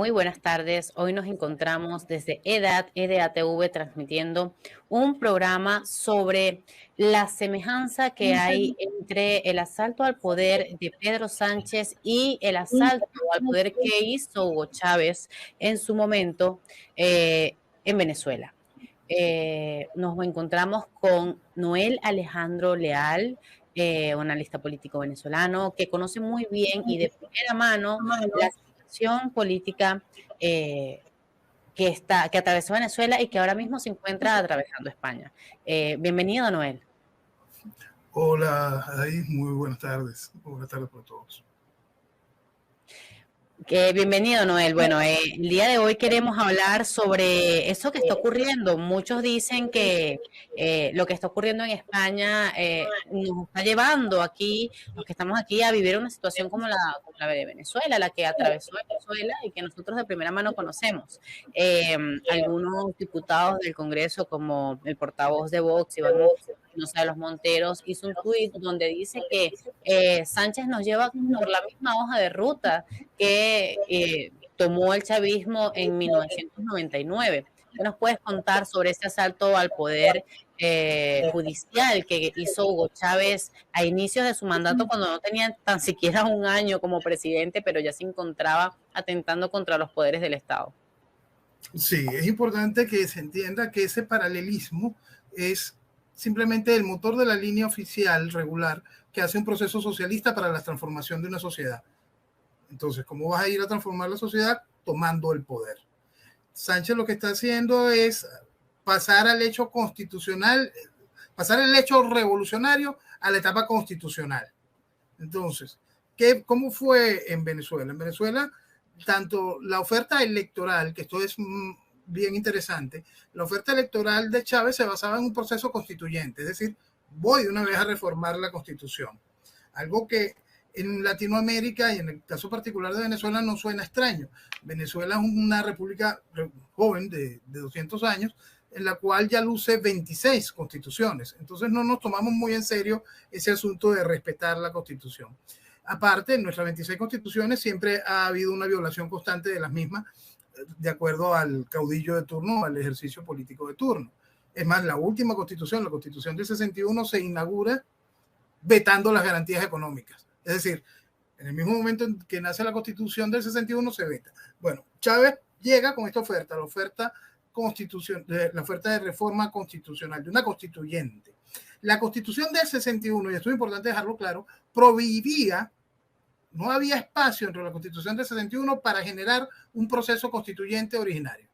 muy buenas tardes. Hoy nos encontramos desde EDATV transmitiendo un programa sobre la semejanza que hay entre el asalto al poder de Pedro Sánchez y el asalto al poder que hizo Hugo Chávez en su momento en Venezuela. Nos encontramos con Noel Alejandro Leal, un analista político venezolano que conoce muy bien y de primera mano la situación política eh, que atravesó Venezuela y que ahora mismo se encuentra atravesando España. Bienvenido, Noel. Hola, Adair, muy buenas tardes. Buenas tardes para todos. Bienvenido, Noel. Bueno, el día de hoy queremos hablar sobre eso que está ocurriendo. Muchos dicen que lo que está ocurriendo en España nos está llevando aquí, los que estamos aquí, a vivir una situación como la de Venezuela, la que atravesó Venezuela y que nosotros de primera mano conocemos. Algunos diputados del Congreso, como el portavoz de Vox, Iván Espinosa de los Monteros, hizo un tuit donde dice que Sánchez nos lleva por la misma hoja de ruta que tomó el chavismo en 1999. ¿Qué nos puedes contar sobre ese asalto al poder judicial que hizo Hugo Chávez a inicios de su mandato cuando no tenía tan siquiera un año como presidente, pero ya se encontraba atentando contra los poderes del Estado? Sí, es importante que se entienda que ese paralelismo es simplemente el motor de la línea oficial regular que hace un proceso socialista para la transformación de una sociedad. Entonces, ¿cómo vas a ir a transformar la sociedad? Tomando el poder. Sánchez lo que está haciendo es pasar al hecho constitucional, pasar el hecho revolucionario a la etapa constitucional. Entonces, ¿cómo fue en Venezuela? En Venezuela, tanto la oferta electoral, que esto es bien interesante, la oferta electoral de Chávez se basaba en un proceso constituyente, es decir, voy de una vez a reformar la Constitución. Algo que en Latinoamérica y en el caso particular de Venezuela no suena extraño. Venezuela es una república joven de 200 años en la cual ya luce 26 constituciones. Entonces no nos tomamos muy en serio ese asunto de respetar la Constitución. Aparte, en nuestras 26 constituciones siempre ha habido una violación constante de las mismas de acuerdo al caudillo de turno, al ejercicio político de turno. Es más, la última constitución, la Constitución del 61, se inaugura vetando las garantías económicas. Es decir, en el mismo momento en que nace la Constitución del 61 se veta. Bueno, Chávez llega con esta oferta, la oferta de reforma constitucional, de una constituyente. La Constitución del 61, y esto es importante dejarlo claro, prohibía, no había espacio entre la Constitución del 61 para generar un proceso constituyente originario.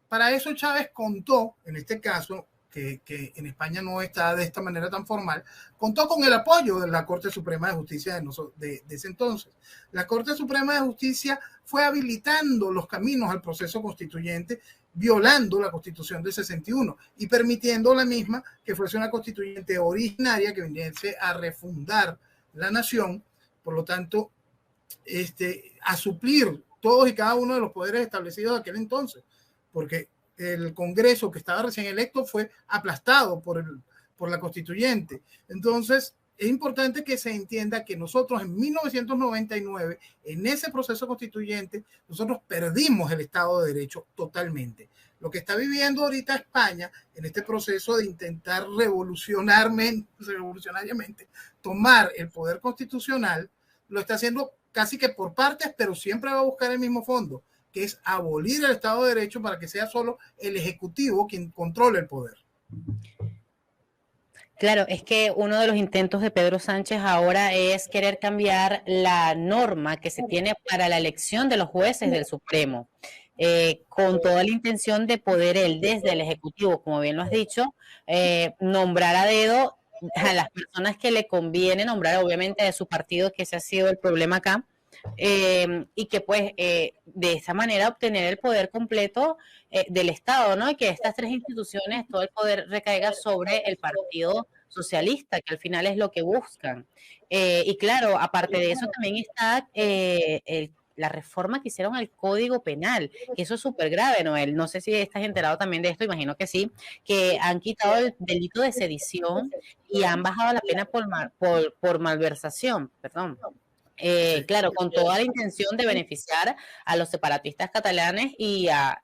Para eso Chávez contó, en este caso, que en España no está de esta manera tan formal, contó con el apoyo de la Corte Suprema de Justicia de ese entonces. La Corte Suprema de Justicia fue habilitando los caminos al proceso constituyente, violando la Constitución del 61 y permitiendo la misma que fuese una constituyente originaria que viniese a refundar la nación, por lo tanto, a suplir todos y cada uno de los poderes establecidos de aquel entonces, porque el Congreso que estaba recién electo fue aplastado por la constituyente. Entonces, es importante que se entienda que nosotros en 1999, en ese proceso constituyente, nosotros perdimos el Estado de Derecho totalmente. Lo que está viviendo ahorita España en este proceso de intentar revolucionariamente tomar el poder constitucional, lo está haciendo casi que por partes, pero siempre va a buscar el mismo fondo, que es abolir el Estado de Derecho para que sea solo el Ejecutivo quien controle el poder. Claro, es que uno de los intentos de Pedro Sánchez ahora es querer cambiar la norma que se tiene para la elección de los jueces del Supremo, con toda la intención de poder él, desde el Ejecutivo, como bien lo has dicho, nombrar a dedo a las personas que le conviene nombrar, obviamente de su partido, que ese ha sido el problema acá, y que pues de esa manera obtener el poder completo del Estado, ¿no? Y que estas tres instituciones, todo el poder recaiga sobre el Partido Socialista, que al final es lo que buscan. Y claro, aparte de eso también está la reforma que hicieron al Código Penal, que eso es súper grave, Noel. No sé si estás enterado también de esto, imagino que sí, que han quitado el delito de sedición y han bajado la pena por malversación, perdón. Sí. Claro, con toda la intención de beneficiar a los separatistas catalanes a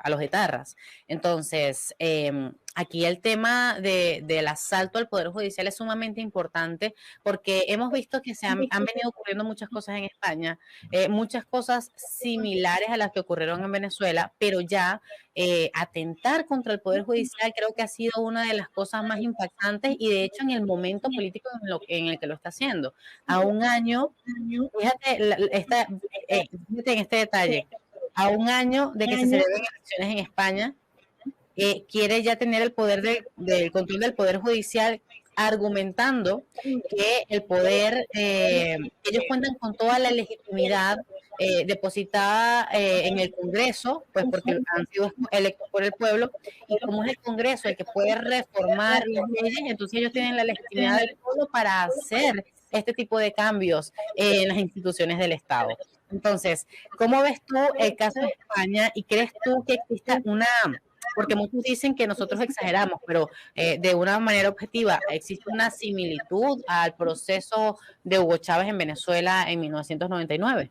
los etarras. Entonces, aquí el tema del asalto al Poder Judicial es sumamente importante porque hemos visto que han venido ocurriendo muchas cosas en España, muchas cosas similares a las que ocurrieron en Venezuela, pero ya atentar contra el Poder Judicial creo que ha sido una de las cosas más impactantes y de hecho en el momento político en el que lo está haciendo. A un año, fíjate, fíjate en este detalle, a un año de que se celebren elecciones en España, quiere ya tener el poder del control del Poder Judicial, argumentando que el poder, ellos cuentan con toda la legitimidad depositada en el Congreso, pues porque han sido electos por el pueblo, y como es el Congreso el que puede reformar las leyes, entonces ellos tienen la legitimidad del pueblo para hacer este tipo de cambios en las instituciones del Estado. Entonces, ¿cómo ves tú el caso de España y crees tú que exista porque muchos dicen que nosotros exageramos, pero de una manera objetiva, existe una similitud al proceso de Hugo Chávez en Venezuela en 1999?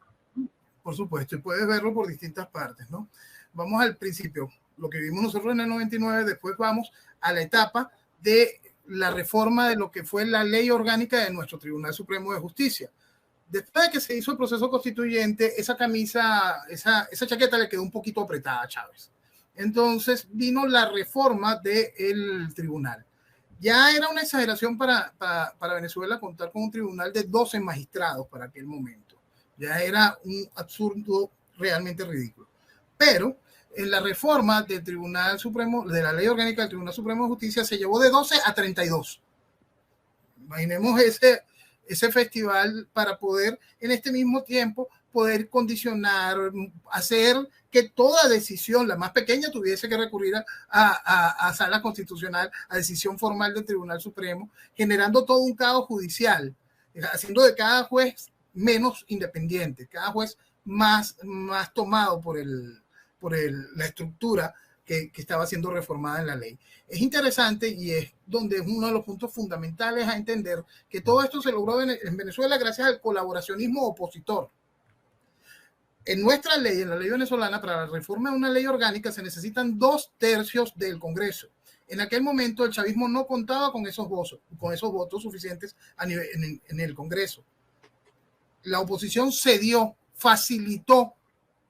Por supuesto, y puedes verlo por distintas partes, ¿no? Vamos al principio, lo que vimos nosotros en el 99, después vamos a la etapa de la reforma de lo que fue la ley orgánica de nuestro Tribunal Supremo de Justicia. Después de que se hizo el proceso constituyente, esa camisa, esa chaqueta le quedó un poquito apretada a Chávez. Entonces vino la reforma del tribunal. Ya era una exageración para Venezuela contar con un tribunal de 12 magistrados para aquel momento. Ya era un absurdo realmente ridículo. Pero en la reforma del Tribunal Supremo, de la Ley Orgánica del Tribunal Supremo de Justicia, se llevó de 12 a 32. Imaginemos ese festival para poder en este mismo tiempo poder condicionar, hacer que toda decisión, la más pequeña, tuviese que recurrir a sala constitucional, a decisión formal del Tribunal Supremo, generando todo un caos judicial, haciendo de cada juez menos independiente, cada juez más tomado por la estructura que estaba siendo reformada en la ley. Es interesante y es donde es uno de los puntos fundamentales a entender que todo esto se logró en Venezuela gracias al colaboracionismo opositor. En nuestra ley, en la ley venezolana, para la reforma de una ley orgánica se necesitan 2/3 del Congreso. En aquel momento el chavismo no contaba con esos votos suficientes en el Congreso. La oposición cedió, facilitó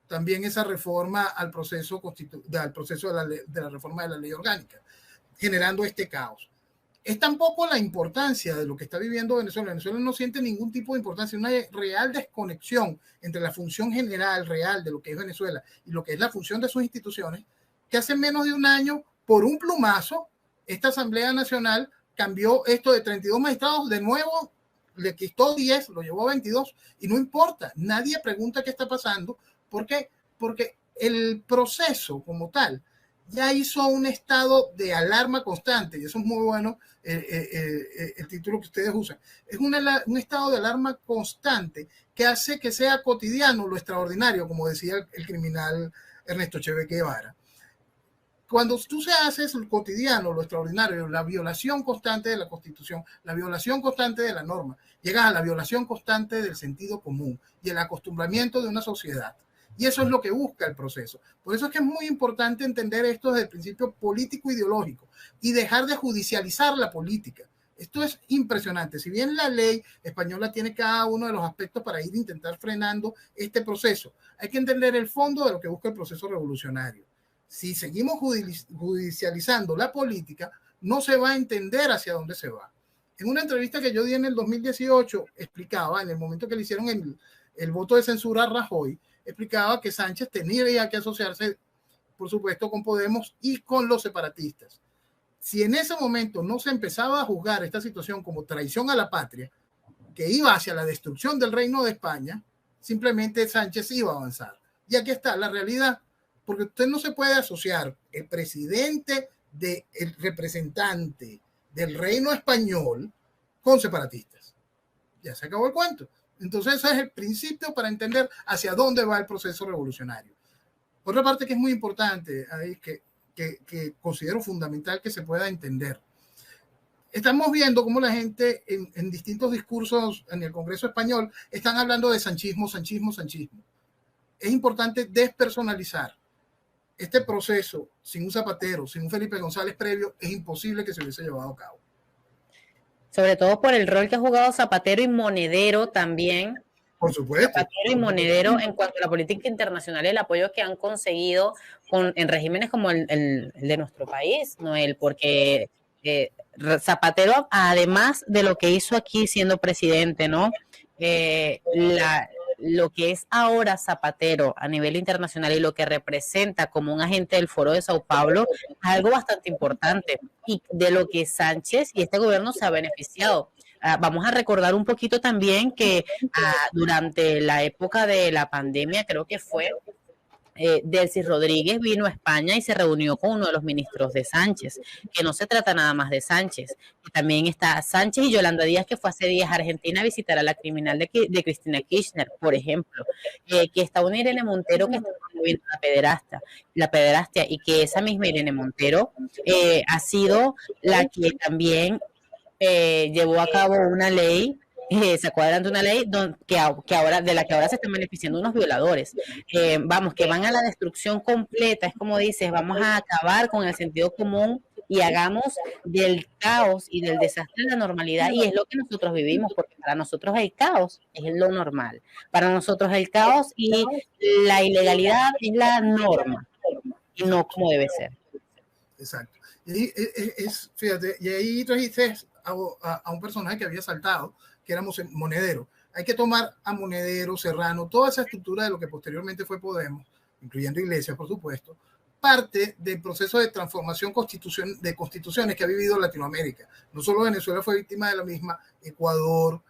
también esa reforma al proceso de la reforma de la ley orgánica, generando este caos. Es tampoco la importancia de lo que está viviendo Venezuela. Venezuela no siente ningún tipo de importancia, una real desconexión entre la función general, real de lo que es Venezuela y lo que es la función de sus instituciones, que hace menos de un año, por un plumazo, esta Asamblea Nacional cambió esto de 32 magistrados, de nuevo le quitó 10, lo llevó a 22, y no importa, nadie pregunta qué está pasando. ¿Por qué? Porque el proceso como tal ya hizo un estado de alarma constante, y eso es muy bueno, el título que ustedes usan. Es un estado de alarma constante que hace que sea cotidiano lo extraordinario, como decía el criminal Ernesto Che Guevara. Cuando tú se haces lo cotidiano, lo extraordinario, la violación constante de la Constitución, la violación constante de la norma, llegas a la violación constante del sentido común y el acostumbramiento de una sociedad. Y eso es lo que busca el proceso. Por eso es que es muy importante entender esto desde el principio político-ideológico y dejar de judicializar la política. Esto es impresionante. Si bien la ley española tiene cada uno de los aspectos para ir a intentar frenando este proceso, hay que entender el fondo de lo que busca el proceso revolucionario. Si seguimos judicializando la política, no se va a entender hacia dónde se va. En una entrevista que yo di en el 2018, explicaba, en el momento que le hicieron el voto de censura a Rajoy, explicaba que Sánchez tenía que asociarse, por supuesto, con Podemos y con los separatistas. Si en ese momento no se empezaba a juzgar esta situación como traición a la patria, que iba hacia la destrucción del Reino de España, simplemente Sánchez iba a avanzar. Y aquí está la realidad, porque usted no se puede asociar el presidente el representante del Reino español con separatistas. Ya se acabó el cuento. Entonces ese es el principio para entender hacia dónde va el proceso revolucionario. Otra parte que es muy importante, que considero fundamental que se pueda entender. estamos viendo cómo la gente en distintos discursos en el Congreso español están hablando de sanchismo, sanchismo, sanchismo. Es importante despersonalizar. Este proceso, sin un Zapatero, sin un Felipe González previo, es imposible que se hubiese llevado a cabo. Sobre todo por el rol que ha jugado Zapatero y Monedero también. Por supuesto. Zapatero y Monedero en cuanto a la política internacional y el apoyo que han conseguido en regímenes como el de nuestro país, Noel, porque Zapatero, además de lo que hizo aquí siendo presidente, ¿no? Lo que es ahora Zapatero a nivel internacional y lo que representa como un agente del Foro de Sao Paulo es algo bastante importante y de lo que Sánchez y este gobierno se ha beneficiado. Vamos a recordar un poquito también que durante la época de la pandemia, creo que fue, Delcy Rodríguez vino a España y se reunió con uno de los ministros de Sánchez, que no se trata nada más de Sánchez, que también está Sánchez y Yolanda Díaz, que fue hace días a Argentina a visitar a la criminal de Cristina Kirchner, por ejemplo, que está una Irene Montero que está promoviendo la pederastia, y que esa misma Irene Montero ha sido la que también llevó a cabo una ley, sacó adelante una ley que ahora, de la que ahora se están beneficiando unos violadores. Vamos, que van a la destrucción completa, es como dices, vamos a acabar con el sentido común y hagamos del caos y del desastre la normalidad, y es lo que nosotros vivimos, porque para nosotros el caos es lo normal, para nosotros el caos y la ilegalidad es la norma, y no como debe ser. Exacto. Y fíjate, y ahí trajiste a un personaje que había saltado, que era Monedero. Hay que tomar a Monedero, Serrano, toda esa estructura de lo que posteriormente fue Podemos, incluyendo Iglesias, por supuesto, parte del proceso de transformación de constituciones que ha vivido Latinoamérica. No solo Venezuela fue víctima de la misma, Ecuador,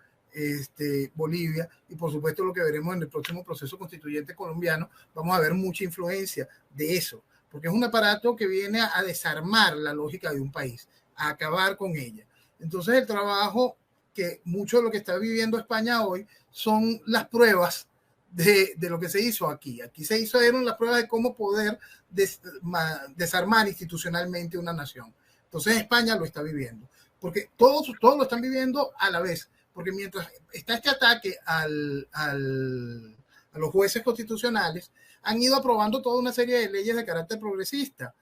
Bolivia, y por supuesto lo que veremos en el próximo proceso constituyente colombiano, vamos a ver mucha influencia de eso, porque es un aparato que viene a desarmar la lógica de un país, a acabar con ella. Entonces el trabajo que mucho de lo que está viviendo España hoy son las pruebas de lo que se hizo aquí. Aquí se hicieron las pruebas de cómo poder desarmar institucionalmente una nación. Entonces España lo está viviendo, porque todos lo están viviendo a la vez, porque mientras está este ataque a los jueces constitucionales, han ido aprobando toda una serie de leyes de carácter progresista.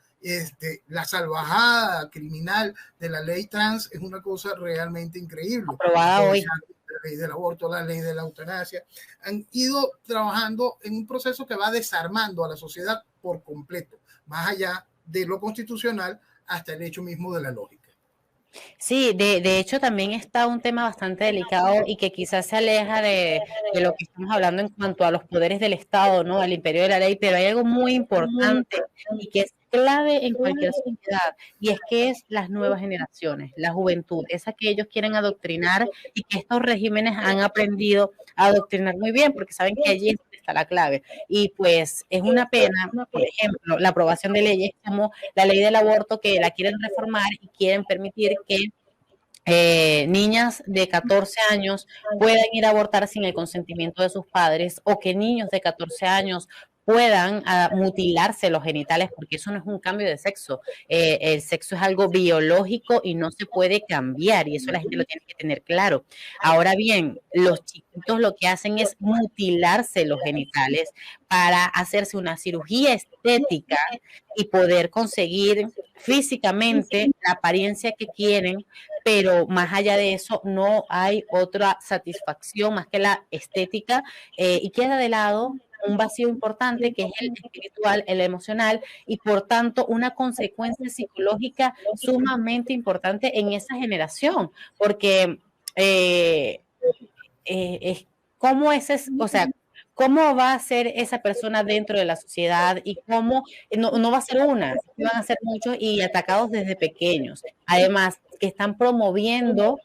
La salvajada criminal de la ley trans es una cosa realmente increíble. Aprobada hoy. La ley del aborto, la ley de la eutanasia, han ido trabajando en un proceso que va desarmando a la sociedad por completo, más allá de lo constitucional hasta el hecho mismo de la lógica. Sí, de hecho también está un tema bastante delicado y que quizás se aleja de lo que estamos hablando en cuanto a los poderes del Estado, ¿no? Al imperio de la ley, pero hay algo muy importante y que es clave en cualquier sociedad, y es que es las nuevas generaciones, la juventud, esa que ellos quieren adoctrinar y que estos regímenes han aprendido a adoctrinar muy bien, porque saben que allí está la clave. Y pues es una pena, por ejemplo, la aprobación de leyes como la ley del aborto, que la quieren reformar y quieren permitir que niñas de 14 años puedan ir a abortar sin el consentimiento de sus padres, o que niños de 14 años puedan mutilarse los genitales, porque eso no es un cambio de sexo. El sexo es algo biológico y no se puede cambiar, y eso la gente lo tiene que tener claro. Ahora bien, los chiquitos lo que hacen es mutilarse los genitales para hacerse una cirugía estética y poder conseguir físicamente la apariencia que quieren, pero más allá de eso no hay otra satisfacción más que la estética, y queda de lado un vacío importante que es el espiritual, el emocional, y por tanto una consecuencia psicológica sumamente importante en esa generación, porque es cómo o sea, cómo va a ser esa persona dentro de la sociedad, y cómo no va a ser una, van a ser muchos y atacados desde pequeños. Además, que están promoviendo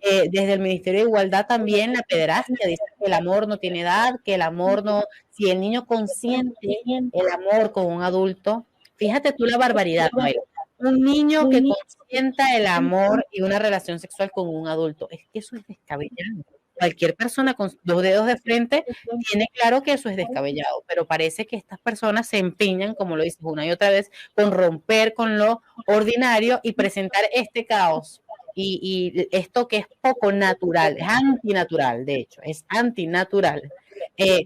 desde el Ministerio de Igualdad también la pederastia. Dicen que el amor no tiene edad, que el amor no, si el niño consiente el amor con un adulto, fíjate tú la barbaridad, Noel. Un niño que consienta el amor y una relación sexual con un adulto, es que eso es descabellado. Cualquier persona con 2 dedos de frente tiene claro que eso es descabellado, pero parece que estas personas se empeñan, como lo dices una y otra vez, con romper con lo ordinario y presentar este caos y esto que es poco natural, es antinatural, de hecho, es antinatural,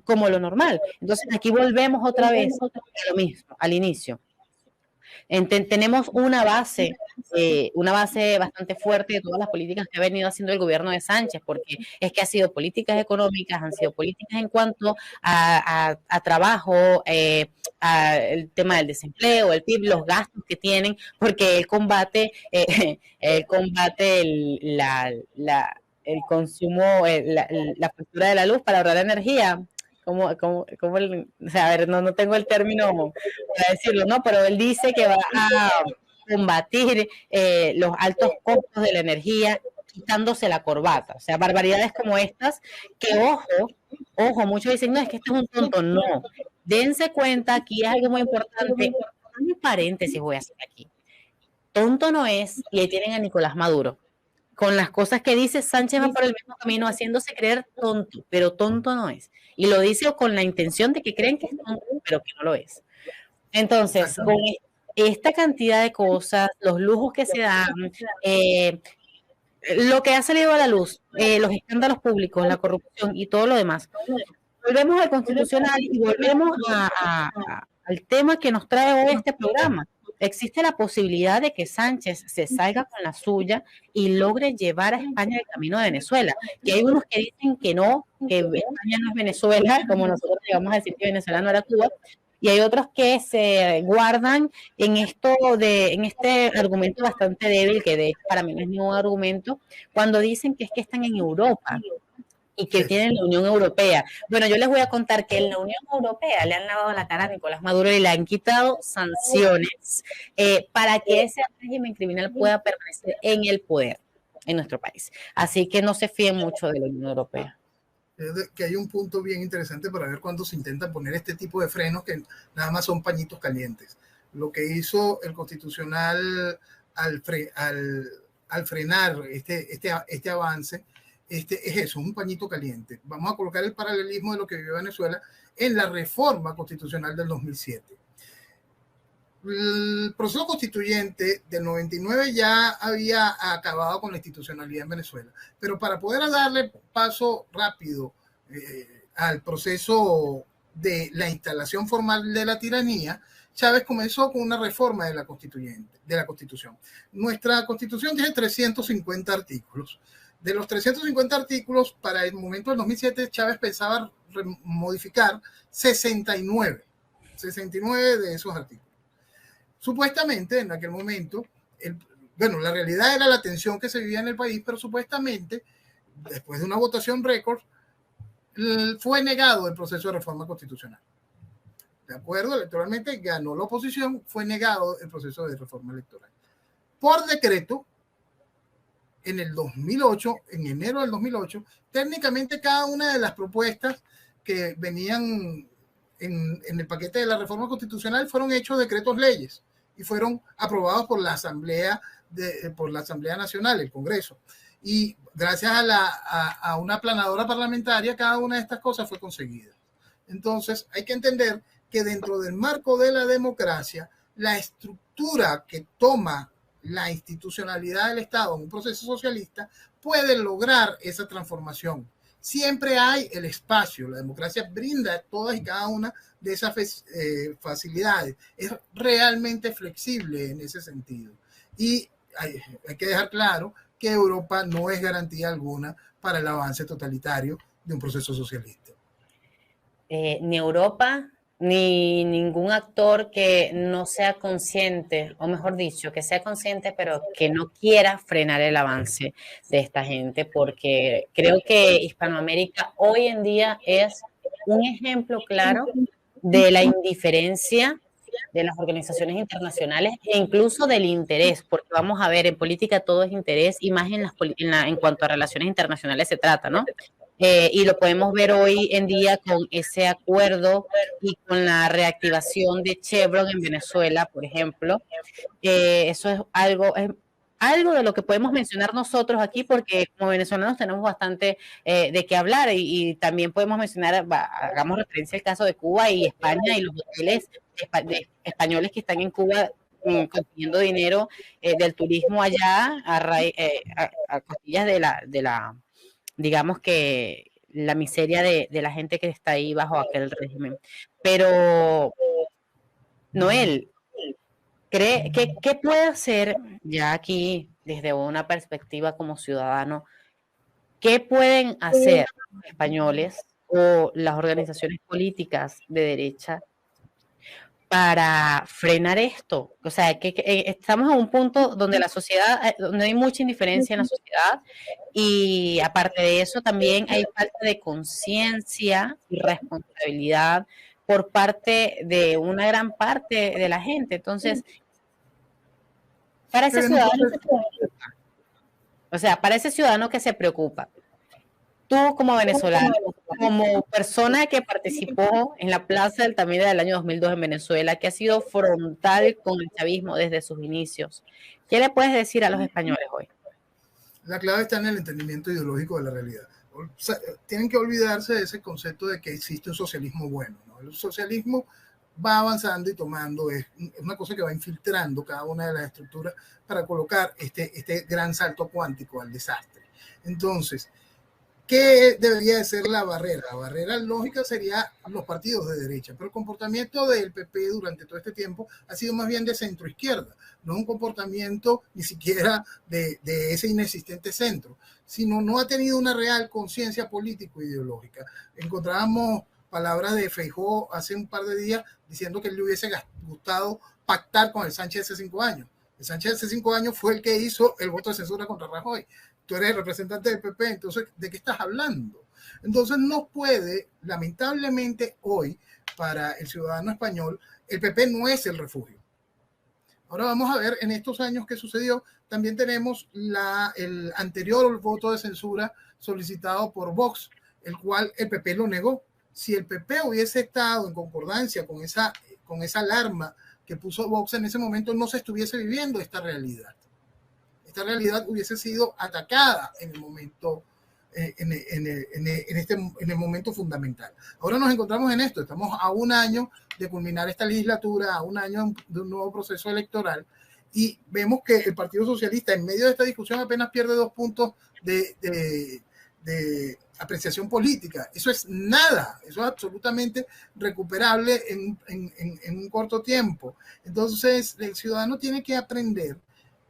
como lo normal. Entonces aquí volvemos otra vez a lo mismo, al inicio. Tenemos una base bastante fuerte de todas las políticas que ha venido haciendo el gobierno de Sánchez, porque es que ha sido políticas económicas, han sido políticas en cuanto a trabajo, el tema del desempleo, el PIB, los gastos que tienen, porque él combate el consumo, la factura de la luz para ahorrar energía. O sea, a ver, no tengo el término para decirlo, ¿no? Pero él dice que va a combatir los altos costos de la energía quitándose la corbata. O sea, barbaridades como estas, que ojo, muchos dicen, no, es que este es un tonto. No, dense cuenta, aquí es algo muy importante. Un paréntesis voy a hacer aquí. Tonto no es, y ahí tienen a Nicolás Maduro. Con las cosas que dice, Sánchez va por el mismo camino, haciéndose creer tonto, pero tonto no es. Y lo dice con la intención de que creen que es tonto, pero que no lo es. Entonces, con esta cantidad de cosas, los lujos que se dan, lo que ha salido a la luz, los escándalos públicos, la corrupción y todo lo demás, volvemos al constitucional y volvemos al tema que nos trae hoy este programa. Existe la posibilidad de que Sánchez se salga con la suya y logre llevar a España el camino de Venezuela. Y hay unos que dicen que no, que España no es Venezuela, como nosotros llegamos a decir que Venezuela no era Cuba, y hay otros que se guardan en este argumento bastante débil, que de hecho para mí no es ningún argumento, cuando dicen que es que están en Europa y que tienen la Unión Europea. Bueno, yo les voy a contar que en la Unión Europea le han lavado la cara a Nicolás Maduro y le han quitado sanciones para que ese régimen criminal pueda permanecer en el poder en nuestro país. Así que no se fíen mucho de la Unión Europea. Que hay un punto bien interesante para ver cuando se intenta poner este tipo de frenos que nada más son pañitos calientes. Lo que hizo el Constitucional al frenar este avance, es eso, un pañito caliente. Vamos a colocar el paralelismo de lo que vivió Venezuela en la reforma constitucional del 2007. El proceso constituyente del 99 ya había acabado con la institucionalidad en Venezuela, pero para poder darle paso rápido al proceso de la instalación formal de la tiranía, Chávez comenzó con una reforma de la Constitución. Nuestra Constitución tiene 350 artículos. De los 350 artículos, para el momento del 2007, Chávez pensaba modificar 69 de esos artículos. Supuestamente, en aquel momento, la realidad era la tensión que se vivía en el país, pero supuestamente, después de una votación récord, fue negado el proceso de reforma constitucional. De acuerdo, electoralmente ganó la oposición, fue negado el proceso de reforma electoral. Por decreto, en el 2008, en enero del 2008, técnicamente cada una de las propuestas que venían en el paquete de la reforma constitucional fueron hechos decretos leyes y fueron aprobados por la Asamblea Nacional, el Congreso. Y gracias a una aplanadora parlamentaria, cada una de estas cosas fue conseguida. Entonces, hay que entender que dentro del marco de la democracia, la estructura que toma la institucionalidad del Estado en un proceso socialista puede lograr esa transformación. Siempre hay el espacio, la democracia brinda todas y cada una de esas facilidades, es realmente flexible en ese sentido. Y hay que dejar claro que Europa no es garantía alguna para el avance totalitario de un proceso socialista. Ni Europa, ni ningún actor que no sea consciente, o mejor dicho, que sea consciente, pero que no quiera frenar el avance de esta gente, porque creo que Hispanoamérica hoy en día es un ejemplo claro de la indiferencia de las organizaciones internacionales e incluso del interés, porque vamos a ver, en política todo es interés y más en cuanto a relaciones internacionales se trata, ¿no? Y lo podemos ver hoy en día con ese acuerdo y con la reactivación de Chevron en Venezuela, por ejemplo. Eso es algo de lo que podemos mencionar nosotros aquí, porque como venezolanos tenemos bastante de qué hablar y también podemos mencionar, hagamos referencia al caso de Cuba y España y los hoteles españoles que están en Cuba consiguiendo dinero del turismo allá a costillas de la, digamos que la miseria de la gente que está ahí bajo aquel régimen. Pero, Noel, ¿qué puede hacer ya aquí desde una perspectiva como ciudadano? ¿Qué pueden hacer los españoles o las organizaciones políticas de derecha para frenar esto? O sea, que estamos en un punto donde la sociedad, donde hay mucha indiferencia en la sociedad y aparte de eso también hay falta de conciencia y responsabilidad por parte de una gran parte de la gente. Entonces, para ese ciudadano que se preocupa, o sea, para ese ciudadano que se preocupa, tú como venezolano, como persona que participó en la Plaza del Tamira del año 2002 en Venezuela, que ha sido frontal con el chavismo desde sus inicios, ¿qué le puedes decir a los españoles hoy? La clave está en el entendimiento ideológico de la realidad. O sea, tienen que olvidarse de ese concepto de que existe un socialismo bueno, ¿no? El socialismo va avanzando y tomando, es una cosa que va infiltrando cada una de las estructuras para colocar este gran salto cuántico al desastre. Entonces, ¿qué debería de ser la barrera? La barrera lógica sería los partidos de derecha, pero el comportamiento del PP durante todo este tiempo ha sido más bien de centro-izquierda, no un comportamiento ni siquiera de ese inexistente centro, sino no ha tenido una real conciencia político-ideológica. Encontrábamos palabras de Feijóo hace un par de días diciendo que le hubiese gustado pactar con el Sánchez hace 5 años. El Sánchez hace 5 años fue el que hizo el voto de censura contra Rajoy. Tú eres el representante del PP, entonces, ¿de qué estás hablando? Entonces, no puede, lamentablemente hoy, para el ciudadano español, el PP no es el refugio. Ahora vamos a ver en estos años qué sucedió. También tenemos el anterior voto de censura solicitado por Vox, el cual el PP lo negó. Si el PP hubiese estado en concordancia con esa alarma que puso Vox en ese momento, no se estuviese viviendo esta realidad. Esta realidad hubiese sido atacada en el momento, en el momento fundamental. Ahora nos encontramos en esto, estamos a un año de culminar esta legislatura, a un año de un nuevo proceso electoral, y vemos que el Partido Socialista, en medio de esta discusión, apenas pierde 2 puntos de apreciación política. Eso es nada, eso es absolutamente recuperable en un corto tiempo. Entonces, el ciudadano tiene que aprender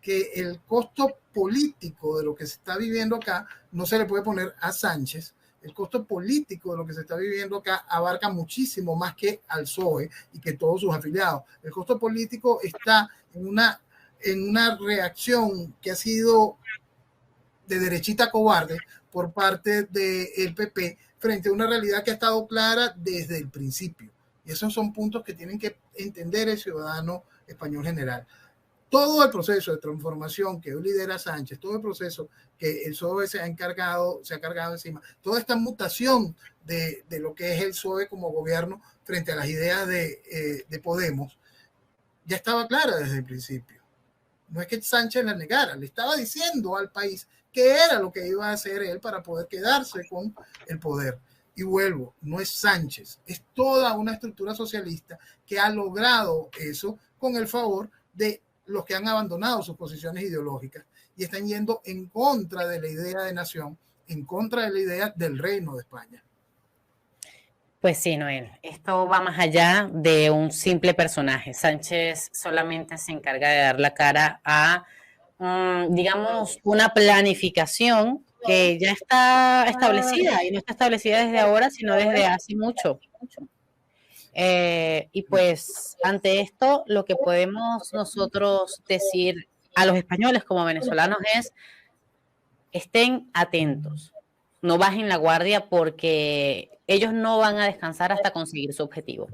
que el costo político de lo que se está viviendo acá no se le puede poner a Sánchez. El costo político de lo que se está viviendo acá abarca muchísimo más que al PSOE y que todos sus afiliados. El costo político está en una reacción que ha sido de derechita cobarde por parte del PP frente a una realidad que ha estado clara desde el principio. Y esos son puntos que tienen que entender el ciudadano español general. Todo el proceso de transformación que hoy lidera Sánchez, todo el proceso que el PSOE se ha cargado encima, toda esta mutación de lo que es el PSOE como gobierno frente a las ideas de Podemos, ya estaba clara desde el principio. No es que Sánchez la negara, le estaba diciendo al país qué era lo que iba a hacer él para poder quedarse con el poder. Y vuelvo, no es Sánchez, es toda una estructura socialista que ha logrado eso con el favor de los que han abandonado sus posiciones ideológicas y están yendo en contra de la idea de nación, en contra de la idea del reino de España. Pues sí, Noel, esto va más allá de un simple personaje. Sánchez solamente se encarga de dar la cara a, digamos, una planificación que ya está establecida y no está establecida desde ahora, sino desde hace mucho. Y pues ante esto lo que podemos nosotros decir a los españoles como venezolanos es estén atentos, no bajen la guardia porque ellos no van a descansar hasta conseguir su objetivo.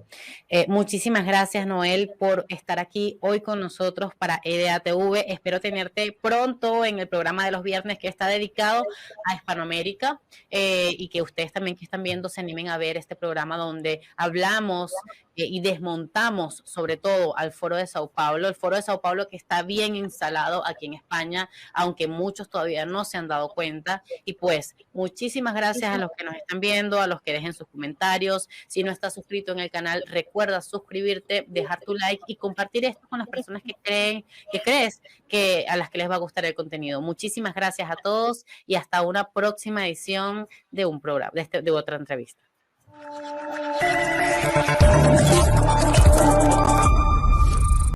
Muchísimas gracias, Noel, por estar aquí hoy con nosotros para EDATV. Espero tenerte pronto en el programa de los viernes que está dedicado a Hispanoamérica y que ustedes también que están viendo se animen a ver este programa donde hablamos y desmontamos sobre todo al Foro de Sao Paulo, el Foro de Sao Paulo que está bien instalado aquí en España, aunque muchos todavía no se han dado cuenta. Y pues, muchísimas gracias a los que nos están viendo, a los que dejen dejen sus comentarios. Si no estás suscrito en el canal, recuerda suscribirte, dejar tu like y compartir esto con las personas que crees que a las que les va a gustar el contenido. Muchísimas gracias a todos y hasta una próxima edición de un programa, de otra entrevista.